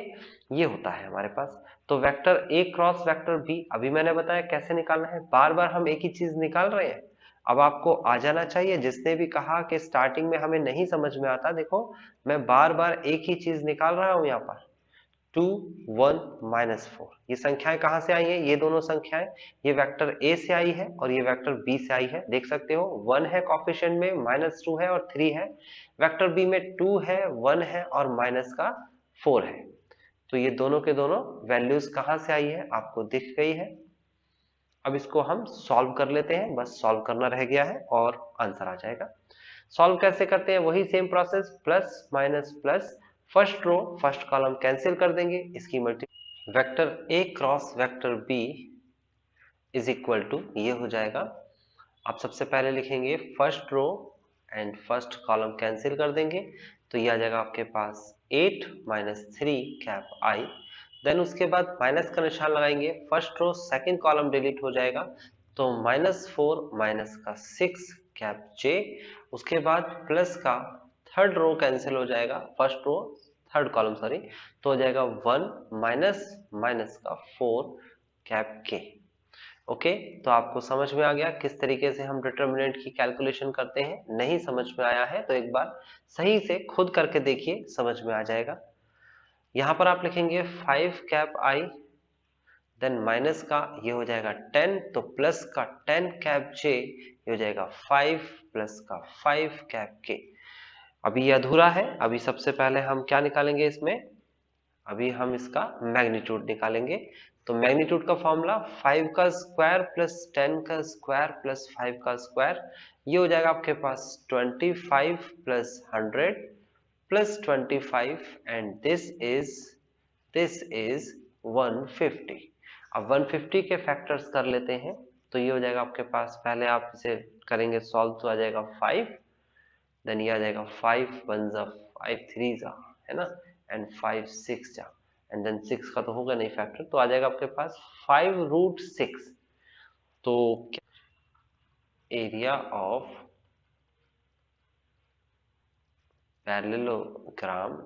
ये होता है हमारे पास। तो vector A cross vector B अभी मैंने बताया कैसे निकालना है। बार बार हम एक ही चीज निकाल रहे हैं, अब आपको आ जाना चाहिए। जिसने भी कहा कि स्टार्टिंग में हमें नहीं समझ में आता, देखो मैं बार बार एक ही चीज निकाल रहा हूं। यहाँ पर 2 1 माइनस 4, ये संख्याएं कहां से आई हैं, ये दोनों संख्याएं ये वेक्टर A से आई है और ये वेक्टर B से आई है। देख सकते हो 1 है कोफिशिएंट में, माइनस 2 है और 3 है। वेक्टर B में 2 है, 1 है और माइनस का 4 है। तो ये दोनों के दोनों वैल्यूज कहां से आई है, आपको दिख गई है। अब इसको हम सॉल्व कर लेते हैं, बस सॉल्व करना रह गया है और आंसर आ जाएगा। सॉल्व कैसे करते हैं, वही same process, plus minus plus, first row first column cancel कर देंगे, इसकी multi vector A cross vector B is equal to ये हो जाएगा। आप सबसे पहले लिखेंगे first row and first column cancel कर देंगे, तो ये आ जाएगा आपके पास 8 माइनस 3 कैप आई। देन उसके बाद माइनस का निशान लगाएंगे, first row second column delete हो जाएगा, तो -4 माइनस का 6 कैप जे। उसके बाद प्लस का थर्ड रो कैंसिल हो जाएगा, first row third column sorry, तो हो जाएगा 1 माइनस माइनस का 4 कैप के। ओके, तो आपको समझ में आ गया किस तरीके से हम डिटर्मिनेंट की कैलकुलेशन करते हैं। नहीं समझ में आया है तो एक बार सही से खुद करके देखिए, समझ में आ जाएगा। यहां पर आप लिखेंगे 5 कैप आई, देन माइनस का ये हो जाएगा 10, तो प्लस का 10 कैप जे, ये हो जाएगा 5 प्लस का 5 कैप के। अभी ये अधूरा है, अभी सबसे पहले हम क्या निकालेंगे इसमें, अभी हम इसका मैग्नीट्यूड निकालेंगे। तो मैग्नीट्यूड का फॉर्मूला 5 का स्क्वायर प्लस 10 का स्क्वायर प्लस 5 का स्क्वायर, ये हो जाएगा आपके पास 25 plus 100 plus 25 and this is 150। अब 150 के फैक्टर्स कर लेते हैं, तो ये हो जाएगा आपके पास, पहले आप इसे करेंगे सॉल्व, तो आ जाएगा 5, देन ये आ जाएगा 5 1 जा 5 3 जा, है ना, एंड 5 6 जा, एंड देन 6 का तो होगा नहीं फैक्टर, तो आ जाएगा आपके पास 5√6। तो area of parallelogram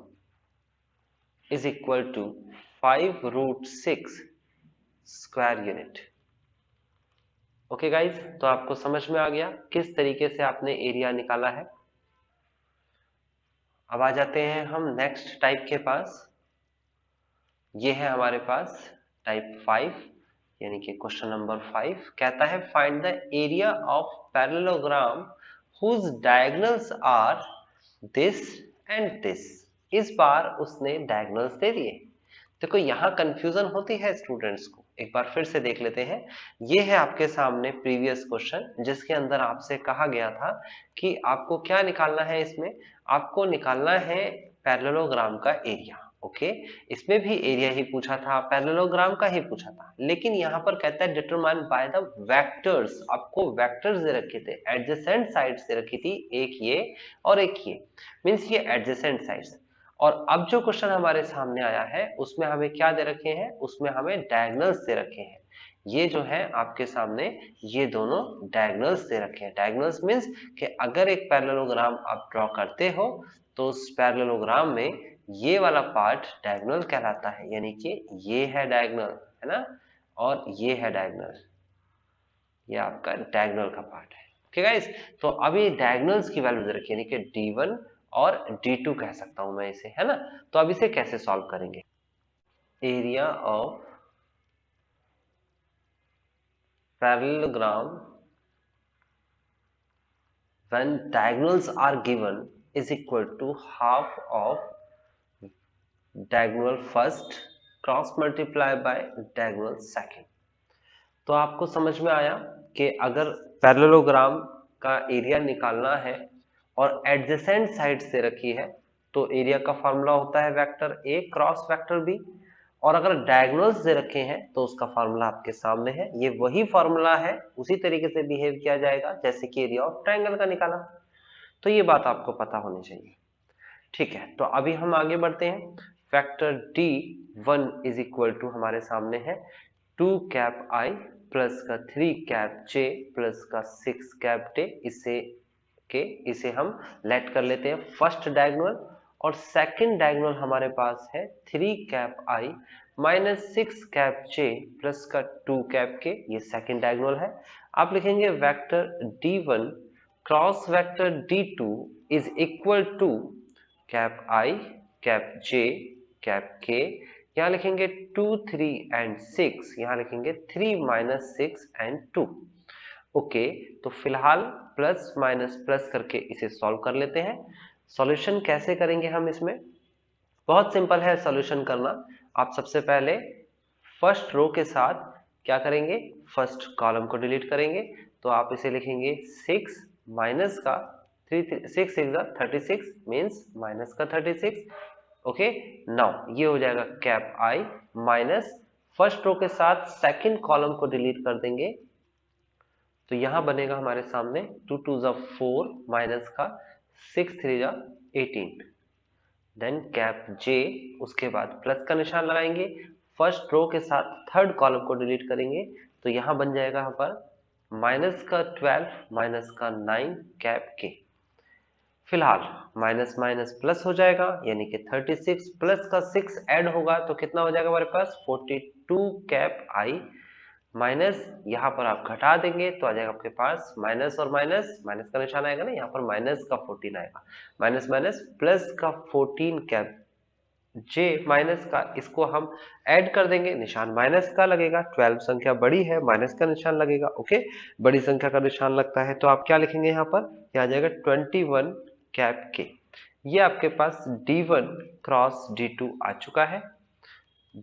is equal to 5√6 square unit. Okay guys, तो आपको समझ में आ गया किस तरीके से आपने एरिया निकाला है। अब आ जाते हैं हम नेक्स्ट टाइप के पास। ये है हमारे पास टाइप 5, यानी कि क्वेश्चन नंबर 5 कहता है find the area of parallelogram whose diagonals are this and this. इस बार उसने डायगोनल्स दे दिए। देखो यहाँ कंफ्यूजन होती है स्टूडेंट्स को, एक बार फिर से देख लेते हैं। ये है आपके सामने प्रीवियस क्वेश्चन, जिसके अंदर आपसे कहा गया था कि आपको क्या निकालना है, इसमें आपको निकालना है पैरेललोग्राम का एरिया। ओके, इसमें भी एरिया ही पूछा था, पैरेललोग्राम का ही पूछा था, लेकिन यहाँ पर कहता है डिटरमाइन बाय द वेक्टर्स। आपको वेक्टर्स दे रखे थे, एडजेसेंट साइड्स दे रखी थी, एक ये और एक ये, मींस ये एडजेसेंट साइड्स। और अब जो क्वेश्चन हमारे सामने आया है उसमें हमें क्या दे रखे हैं, उसमें हमें डायगोनल्स दे रखे हैं। ये जो है आपके सामने, ये दोनों डायगोनल्स दे रखे हैं। डायगोनल्स मींस कि अगर एक पैरेललोग्राम आप ड्रॉ करते हो तो उस पैरेललोग्राम में ये वाला पार्ट डायगोनल कहलाता है, यानी कि ये है डायगोनल, है ना, और ये है डायगोनल, ये आपका डायगोनल का पार्ट है। ओके गाइस, तो अभी डायगोनल्स की वैल्यू दे रखी है, यानी कि D1 और D2 कह सकता हूं मैं इसे, है ना। तो अब इसे कैसे सॉल्व करेंगे, area of parallelogram when diagonals are given is equal to half of diagonal first cross multiply by diagonal second। तो आपको समझ में आया कि अगर पैरेललोग्राम का एरिया निकालना है और एडजेसेंट साइड से रखी है, तो एरिया का फॉर्मूला होता है vector A cross vector B, और अगर डायगोनल्स दे रखे हैं तो उसका फॉर्मूला आपके सामने है। ये वही फॉर्मूला है, उसी तरीके से बिहेव किया जाएगा जैसे कि एरिया ऑफ ट्रायंगल का निकाला। तो ये बात आपको पता होनी चाहिए, ठीक है। तो अभी हम आगे बढ़ते हैं। Factor D1 is equal to हमारे सामने है 2 कैप आई प्लस का 3 कैप जे प्लस का 6 कैप डे। इसे हम लेट कर लेते हैं फर्स्ट डायगोनल, और सेकंड डायगोनल हमारे पास है 3 cap I minus 6 cap J plus का 2 कैप के, ये सेकंड डायगोनल है। आप लिखेंगे vector D1 cross vector D2 is equal to cap I cap J cap K, यहाँ लिखेंगे 2 3 एंड 6, यहाँ लिखेंगे 3 माइनस 6 एंड 2। ओके, तो फिलहाल प्लस माइनस प्लस करके इसे सॉल्व कर लेते हैं। सॉल्यूशन कैसे करेंगे हम इसमें, बहुत सिंपल है सॉल्यूशन करना। आप सबसे पहले फर्स्ट रो के साथ क्या करेंगे, फर्स्ट कॉलम को डिलीट करेंगे, तो आप इसे लिखेंगे 6 माइनस का 6 36 मीन्स माइनस का 36। ओके, नाउ ये हो जाएगा cap I minus first row के साथ सेकंड कॉलम को डिलीट कर देंगे, तो यहां बनेगा हमारे सामने 2 2 4 माइनस का 6 3 18, देन कैप जे, उसके बाद प्लस का निशान लगाएंगे, फर्स्ट रो के साथ थर्ड कॉलम को डिलीट करेंगे, तो यहां बन जाएगा यहाँ पर माइनस का 12 माइनस का 9 कैप के। फिलहाल माइनस माइनस प्लस हो जाएगा, यानी कि 36 प्लस का 6 ऐड होगा तो कितना हो जाएगा हमारे पास 42 कैप आई माइनस, यहाँ पर आप घटा देंगे तो आ जाएगा आपके पास माइनस और माइनस, माइनस का निशान आएगा ना, यहाँ पर माइनस का 14 आएगा, माइनस माइनस प्लस का 14 कैप जे माइनस का, इसको हम ऐड कर देंगे, निशान माइनस का लगेगा, 12 संख्या बड़ी है, माइनस का निशान लगेगा। ओके, बड़ी संख्या का निशान लगता है तो आप क्या लिखेंगे यहाँ पर, क्या आ जाएगा 21 कैप के। ये आपके पास D1 क्रॉस D2 आ चुका है,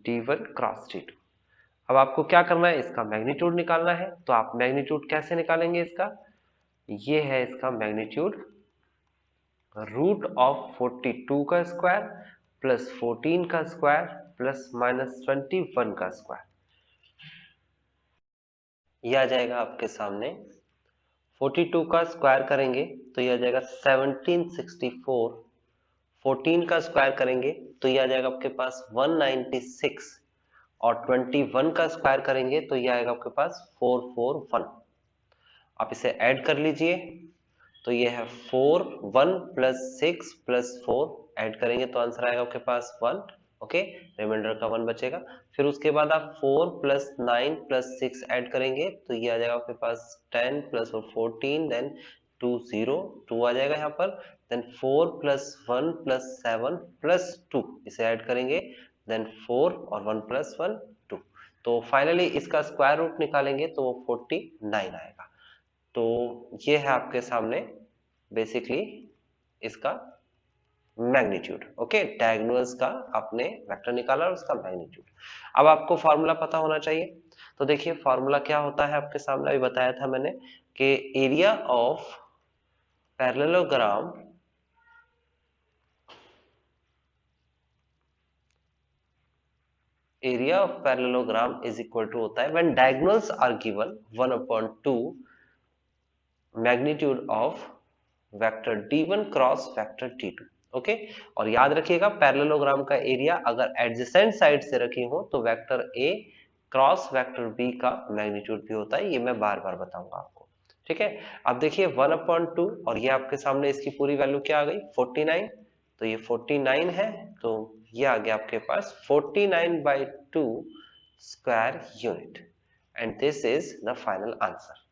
D1 क्रॉस D2। अब आपको क्या करना है, इसका मैग्नीट्यूड निकालना है, तो आप मैग्नीट्यूड कैसे निकालेंगे इसका, ये है इसका मैग्नीट्यूड रूट ऑफ 42 का स्क्वायर प्लस 14 का स्क्वायर प्लस माइनस 21 का स्क्वायर, यह आ जाएगा आपके सामने 42 का स्क्वायर करेंगे तो यह आ जाएगा 1764, 14 का स्क्वायर करेंगे तो यह आ जाएगा आपके पास 196 और 21 का स्क्वायर करेंगे तो यह आएगा आपके पास 441। आप इसे ऐड कर लीजिए तो ये है 4 1 प्लस 6 प्लस 4, ऐड करेंगे तो आंसर आएगा आपके पास 1। ओके, रिमाइंडर का 1 बचेगा, फिर उसके बाद आप 4 प्लस 9 प्लस 6 ऐड करेंगे तो ये आ जाएगा आपके पास 10 प्लस 14, देन 2 0 2 आ जाएगा यहाँ पर, देन 4 प्लस 1 प्लस 7 प्लस 2, इसे ऐड करेंगे, देन 4 और 1 प्लस 1 2, तो फाइनली इसका स्क्वायर रूट निकालेंगे तो वो 49 आएगा। तो ये है आपके सामने बेसिकली इसका मैग्नीट्यूड। ओके, डायगोनल्स का आपने वेक्टर निकाला और उसका मैग्नीट्यूड। अब आपको फॉर्मूला पता होना चाहिए, तो देखिए फॉर्मूला क्या होता है, आपके सामने अभी बताया था मैंने कि area of parallelogram is equal to होता है when diagonals are given 1/2 magnitude of vector D1 cross vector D2। Okay, और याद रखिएगा पैरेललोग्राम का एरिया अगर एडजेसेंट साइड से रखी हो तो vector A cross vector B का मैग्नीट्यूड भी होता है, ये मैं बार बार बताऊंगा आपको। ठीक है, अब देखिए 1/2 और ये आपके सामने इसकी पूरी वैल्यू क्या आ गई 49, तो ये 49 है, तो ये आ गया आपके पास 49/2 square unit, and this is the final answer.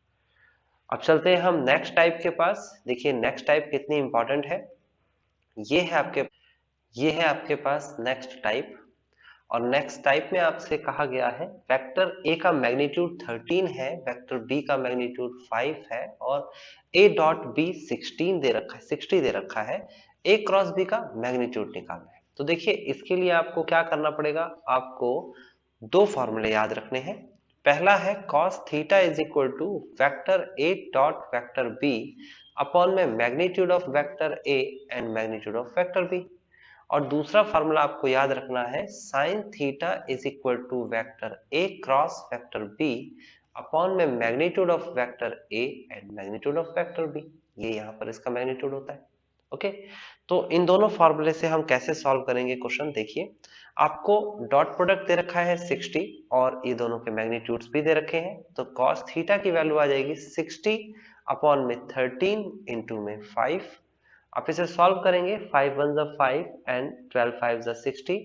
अब चलते हैं हम नेक्स्ट टाइप के पास। देखिए नेक्स्ट टाइप कितनी इंपॉर्टेंट है, ये है आपके पास नेक्स्ट टाइप, और नेक्स्ट टाइप में आपसे कहा गया है वेक्टर ए का मैग्नीट्यूड 13 है, वेक्टर बी का मैग्नीट्यूड 5 है, और ए डॉट बी 16 दे रखा है, 60 दे रखा है, ए क्रॉस बी का मैग्नीट्यूड निकालना है। तो देखिए इसके लिए आपको क्या करना पड़ेगा, आपको दो फॉर्मूले याद रखने हैं। पहला है cos theta is equal to vector A dot vector B upon में magnitude of vector A and magnitude of vector B, और दूसरा फॉर्मूला आपको याद रखना है sin theta is equal to vector A cross vector B upon में magnitude of vector A and magnitude of vector B, ये यहाँ पर इसका मैग्नीट्यूड होता है। ओके, तो इन दोनों फॉर्मूले से हम कैसे सॉल्व करेंगे क्वेश्चन, देखिए आपको डॉट प्रोडक्ट दे रखा है 60 और ये दोनों के मैग्नीट्यूड्स भी दे रखे हैं, तो cos थीटा की वैल्यू आ जाएगी 60 अपॉन में 13 इंटू में 5। आप इसे सॉल्व करेंगे 5 1 ज़ा 5 एंड 12 5 ज़ा 60,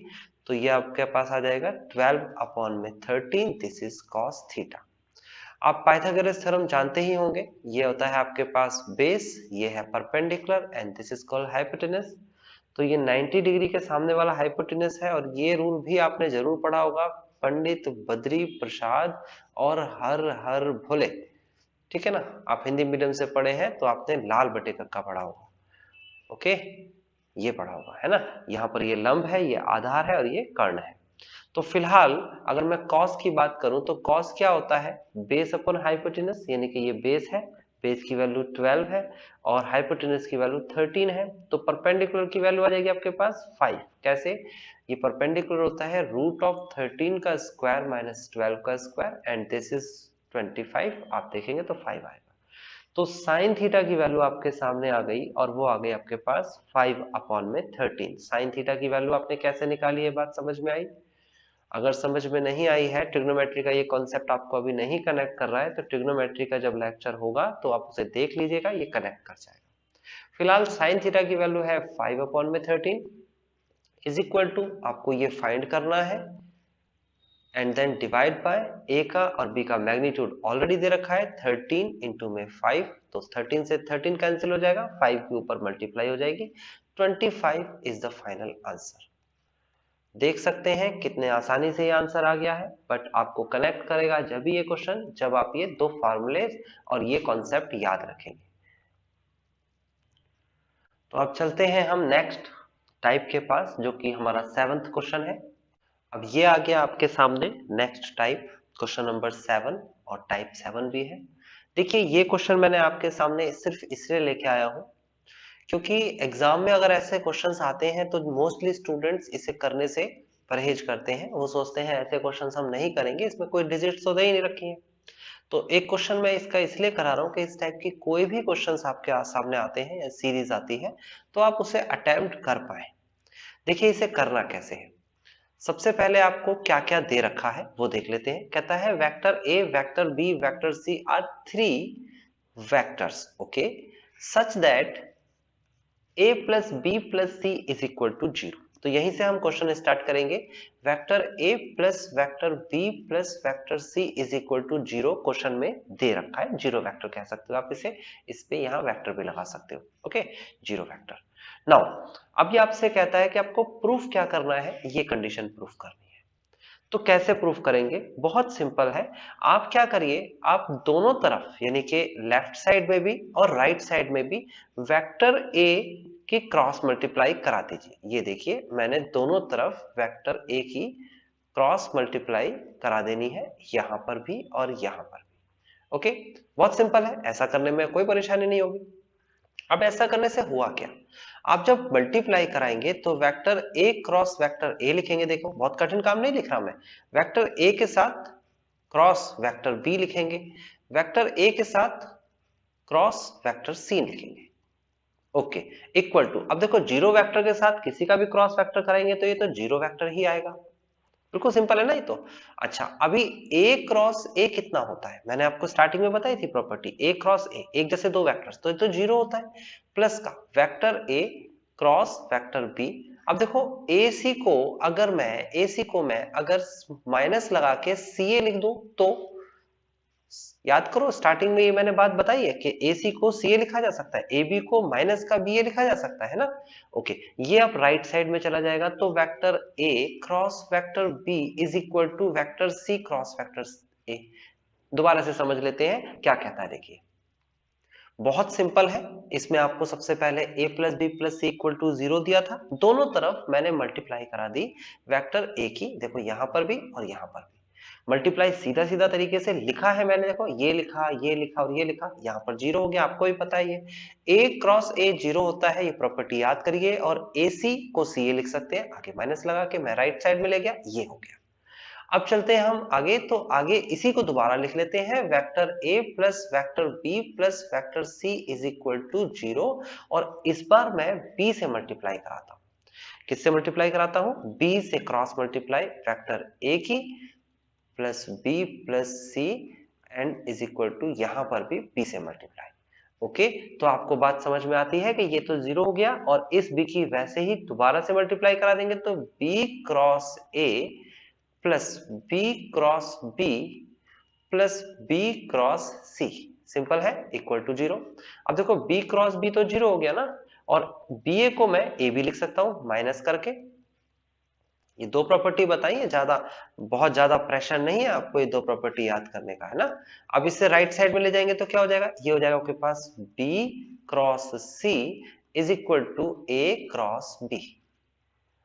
तो ये आपके पास आ जाएगा 12 अपॉन में 13, दिस इज cos थीटा। आप पाइथागोरस थ्योरम जानते ही होंगे, ये होता है आपके पास बेस, ये है perpendicular and this is called hypotenuse, तो ये 90 डिग्री के सामने वाला हाइपोटेनस है, और ये रूल भी आपने जरूर पढ़ा होगा पंडित बद्री प्रसाद और हर हर भोले, ठीक है ना, आप हिंदी मीडियम से पढ़े हैं तो आपने लाल बटे कक्का पढ़ा होगा। ओके, ये पढ़ा होगा है ना, यहाँ पर ये लंब है, ये आधार है और ये कर्ण है। तो फिलहाल अगर मैं कॉस की बात करूं तो कॉस क्या होता है, बेस अपॉन हाइपोटेनस, यानी कि ये बेस है, बेस की वैल्यू 12 है और हाइपोटेनस की वैल्यू 13 है, तो परपेंडिकुलर की वैल्यू आ जाएगी आपके पास 5। कैसे, ये परपेंडिकुलर होता है रूट ऑफ 13 का स्क्वायर माइनस 12 का स्क्वायर एंड दिस इज 25, आप देखेंगे तो 5 आएगा। तो साइन थीटा की वैल्यू आपके सामने आ गई और वो आ गई आपके पास 5 अपॉन में 13। साइन थीटा की वैल्यू आपने कैसे निकाली है, बात समझ में आई? अगर समझ में नहीं आई है, ट्रिग्नोमेट्री का ये कॉन्सेप्ट आपको अभी नहीं कनेक्ट कर रहा है, तो ट्रिग्नोमेट्री का जब लेक्चर होगा तो आप उसे देख लीजिएगा, ये कनेक्ट कर जाएगा। फिलहाल साइन थीटा की वैल्यू है 5 अपॉन में 13 इज इक्वल टू, आपको ये फाइंड करना है एंड देन डिवाइड बाय ए का और बी का मैग्नीट्यूड ऑलरेडी दे रखा है 13 इंटू में 5, तो 13 से 13 कैंसिल हो जाएगा, 5 के ऊपर मल्टीप्लाई हो जाएगी, 25 इज द फाइनल आंसर। देख सकते हैं कितने आसानी से ये आंसर आ गया है, बट आपको कनेक्ट करेगा जब भी ये क्वेश्चन, जब आप ये दो फार्मूले और ये कॉन्सेप्ट याद रखेंगे। तो अब चलते हैं हम नेक्स्ट टाइप के पास, जो कि हमारा 7th क्वेश्चन है। अब ये आ गया आपके सामने नेक्स्ट टाइप, क्वेश्चन नंबर 7, और टाइप 7 भी है। देखिए ये क्वेश्चन मैंने आपके सामने सिर्फ इसलिए लेके आया हूं क्योंकि एग्जाम में अगर ऐसे क्वेश्चंस आते हैं तो मोस्टली स्टूडेंट्स इसे करने से परहेज करते हैं। वो सोचते हैं ऐसे क्वेश्चंस हम नहीं करेंगे, इसमें कोई डिजिट्स तो दे ही नहीं रखी है। तो एक क्वेश्चन मैं इसका इसलिए करा रहा हूँ कि इस टाइप की कोई भी क्वेश्चंस आपके सामने आते हैं या सीरीज आती है तो आप उसे अटेम्प्ट कर पाए। देखिए इसे करना कैसे है, सबसे पहले आपको क्या क्या दे रखा है वो देख लेते हैं। कहता है vector A, vector B, vector C are 3 vectors, okay, such that a plus B plus C is equal to 0। तो यहीं से हम क्वेश्चन स्टार्ट करेंगे। Vector a plus vector b plus vector c is equal to 0 question में दे रखा है। जीरो वेक्टर कह सकते हो आप इसे, इस पे यहाँ वेक्टर भी लगा सकते हो, ओके, जीरो वेक्टर। नाउ अब ये आपसे कहता है कि आपको प्रूफ क्या करना है, ये कंडीशन प्रूफ करनी है। तो कैसे प्रूफ करेंगे, बहुत सिंपल है। आप क्या करिए, आप दोनों तरफ यानी कि लेफ्ट साइड में भी और राइट साइड में भी वेक्टर ए की क्रॉस मल्टीप्लाई करा दीजिए। ये देखिए मैंने दोनों तरफ वेक्टर ए की क्रॉस मल्टीप्लाई करा देनी है, यहां पर भी और यहां पर भी, ओके। बहुत सिंपल है, ऐसा करने में कोई परेशानी नहीं होगी। अब ऐसा करने से हुआ क्या, आप जब मल्टीप्लाई कराएंगे तो वेक्टर ए क्रॉस वेक्टर ए लिखेंगे। देखो बहुत कठिन काम नहीं लिख रहा मैं, वेक्टर ए के साथ क्रॉस वेक्टर बी लिखेंगे, वेक्टर ए के साथ क्रॉस वेक्टर सी लिखेंगे, ओके, इक्वल टू। अब देखो जीरो वेक्टर के साथ किसी का भी क्रॉस वेक्टर कराएंगे तो ये तो जीरो वेक्टर ही आएगा, बिल्कुल सिंपल है ना ये तो। अच्छा अभी ए क्रॉस ए कितना होता है, मैंने आपको स्टार्टिंग में बताई थी प्रॉपर्टी, ए क्रॉस ए, एक जैसे दो वेक्टर्स, तो ये तो जीरो होता है, प्लस का vector A cross vector B. अब देखो ए सी को अगर माइनस लगा के सी ए लिख दूं तो, याद करो स्टार्टिंग में ये मैंने बात बताई है कि ए सी को सी ए लिखा जा सकता है, ए बी को माइनस का बी ए लिखा जा सकता है ना, ओके। ये अब राइट साइड में चला जाएगा तो vector A cross vector B is equal to vector C cross vector A. दोबारा से समझ लेते हैं क्या कहता है, देखिए बहुत सिंपल है। इसमें आपको सबसे पहले a plus B plus C equal to 0 दिया था, दोनों तरफ मैंने मल्टीप्लाई करा दी वेक्टर a की, देखो यहां पर भी और यहां पर भी मल्टीप्लाई सीधा सीधा तरीके से लिखा है मैंने, देखो ये लिखा ये लिखा और ये लिखा, यहाँ पर जीरो हो गया, आपको भी पता ही है a क्रॉस a जीरो होता है, ये प्रॉपर्टी याद करिए। और ac को ca लिख सकते हैं, आगे माइनस लगा के मैं राइट साइड में ले गया, ये हो गया। अब चलते हैं हम आगे, तो आगे इसी को दोबारा लिख लेते हैं, vector a plus vector b plus vector c is equal to 0। और इस बार मैं b से मल्टीप्लाई कराता हूं, किससे मल्टीप्लाई कराता हूं, b से क्रॉस मल्टीप्लाई वेक्टर a की plus b plus c and is equal to यहां पर भी b से मल्टीप्लाई, ओके। तो आपको बात समझ में आती है कि ये तो जीरो हो गया और इस b की वैसे ही दोबारा से मल्टीप्लाई करा देंगे तो b cross a plus B cross B plus B cross C, simple है, इक्वल टू 0। अब देखो बी क्रॉस बी तो 0 हो गया ना, और बी ए को मैं ए भी लिख सकता हूं माइनस करके। ये दो प्रॉपर्टी बताई है, बहुत ज्यादा प्रेशर नहीं है आपको ये दो प्रॉपर्टी याद करने का, है ना। अब इससे राइट साइड में ले जाएंगे तो क्या हो जाएगा, ये हो जाएगा आपके पास B cross C is equal to A cross B.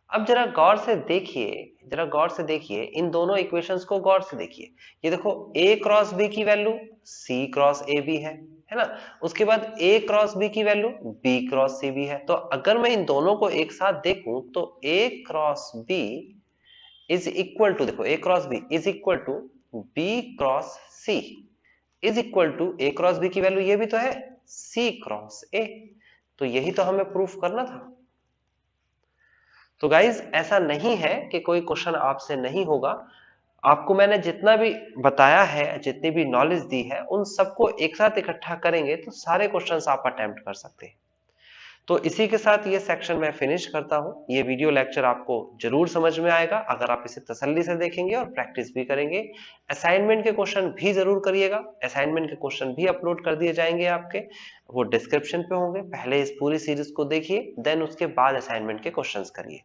अब जरा गौर से देखिए, जरा गौर से देखिए, इन दोनों इक्वेशंस को गौर से देखिए। ये देखो a क्रॉस b की वैल्यू c क्रॉस a भी है ना। उसके बाद a क्रॉस b की वैल्यू b क्रॉस c भी है। तो अगर मैं इन दोनों को एक साथ देखूं तो a cross b is equal to, देखो a cross b is equal to b cross c is equal to a cross b की वैल्यू ये भी तो है c क्रॉस a। तो यही तो हमें प्रूफ करना था। तो गाइज ऐसा नहीं है कि कोई क्वेश्चन आपसे नहीं होगा। आपको मैंने जितना भी बताया है, जितनी भी नॉलेज दी है, उन सबको एक साथ इकट्ठा करेंगे तो सारे क्वेश्चंस आप अटेम्प्ट कर सकते हैं। तो इसी के साथ ये सेक्शन मैं फिनिश करता हूं। ये वीडियो लेक्चर आपको जरूर समझ में आएगा अगर आप इसे तसल्ली से देखेंगे और प्रैक्टिस भी करेंगे। असाइनमेंट के क्वेश्चन भी जरूर करिएगा। असाइनमेंट के क्वेश्चन भी अपलोड कर दिए जाएंगे आपके, वो डिस्क्रिप्शन पे होंगे। पहले इस पूरी सीरीज को देखिए, देन उसके बाद असाइनमेंट के क्वेश्चंस करिए।